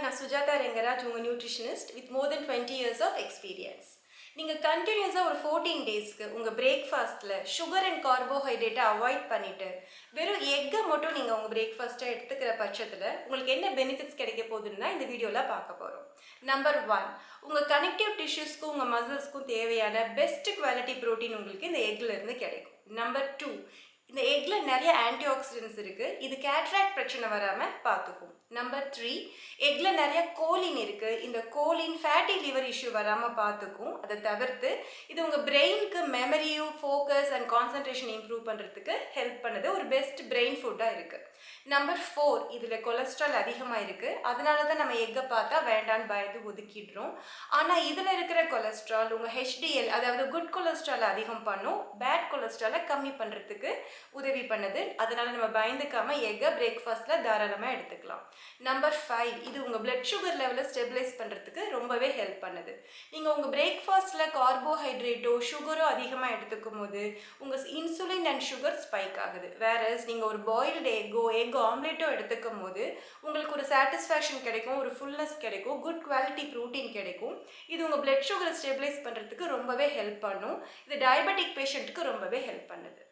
நான் சுஜாதா ரெங்கராஜ், உங்கள் nutritionist with more than 20 years of experience. நீங்கள் கண்டினியூஸாக ஒரு 14 டேஸ்க்கு உங்கள் பிரேக்ஃபாஸ்ட்டில் சுகர் அண்ட் கார்போஹைட்ரேட்டை அவாய்ட் பண்ணிவிட்டு வெறும் எக்கை மட்டும் நீங்கள் உங்கள் பிரேக்ஃபாஸ்ட்டை எடுத்துக்கிற பட்சத்தில் உங்களுக்கு என்ன பெனிஃபிட்ஸ் கிடைக்க போகுதுன்னு தான் இந்த வீடியோவில் பார்க்க போகிறோம். நம்பர் 1, உங்கள் கனெக்டிவ் டிஷ்யூஸ்க்கும் உங்கள் மசில்ஸ்க்கும் தேவையான பெஸ்ட் குவாலிட்டி ப்ரோட்டீன் உங்களுக்கு இந்த எக்கில் இருந்து கிடைக்கும். நம்பர் 2, இந்த எக்கில் நிறைய ஆன்டி ஆக்சிடென்ட்ஸ் இருக்குது, இது கேட்ராக்ட் பிரச்சனை வராமல் பார்த்துக்கும். நம்பர் 3, எக்கில் நிறைய கோலின் இருக்குது, இந்த கோலின் ஃபேட்டி லிவர் இஷ்யூ வராமல் பார்த்துக்கும். அதை தவிர்த்து இது உங்கள் பிரெயினுக்கு மெமரியும் ஃபோக்கஸ் அண்ட் கான்சன்ட்ரேஷன் இம்ப்ரூவ் பண்ணுறதுக்கு ஹெல்ப் பண்ணுது, ஒரு பெஸ்ட் பிரெயின் ஃபுட்டாக இருக்குது. நம்பர் 4, இதில் கொலஸ்ட்ரால் அதிகமாக இருக்குது, அதனால தான் நம்ம எக்கை பார்த்தா வேண்டான்னு பயந்து ஒதுக்கிடுறோம். ஆனால் இதில் இருக்கிற கொலஸ்ட்ரால் உங்கள் HDL அதாவது குட் கொலஸ்ட்ரால் அதிகம் பண்ணும், பேட் கொலஸ்ட்ராலை கம்மி பண்ணுறதுக்கு உதவி பண்ணுது. அதனால நம்ம பயந்துக்காமல் எக்கை பிரேக்ஃபாஸ்ட்டில் தாராளமாக எடுத்துக்கலாம். நம்பர் 5, இது உங்கள் பிளட் சுகர் லெவலை ஸ்டெபிலைஸ் பண்ணுறதுக்கு ரொம்பவே ஹெல்ப் பண்ணுது. நீங்கள் உங்கள் பிரேக்ஃபாஸ்ட்டில் கார்போஹைட்ரேட்டோ சுகரோ அதிகமாக எடுத்துக்கும் போது உங்கள் இன்சுலின் அண்ட் சுகர் ஸ்பைக் ஆகுது. வேறஸ் நீங்கள் ஒரு பாயில்டு எக் ஆம்லேட்டோ எடுத்துக்கும் போது உங்களுக்கு ஒரு சாட்டிஸ்ஃபேக்ஷன் கிடைக்கும், ஒரு ஃபுல்னஸ் கிடைக்கும், குட் குவாலிட்டி ப்ரோட்டீன் கிடைக்கும். இது உங்கள் பிளட் சுகரை ஸ்டெபிலைஸ் பண்ணுறதுக்கு ரொம்பவே ஹெல்ப் பண்ணும். இது டயபெட்டிக் பேஷண்ட்டுக்கு ரொம்பவே ஹெல்ப் பண்ணுது.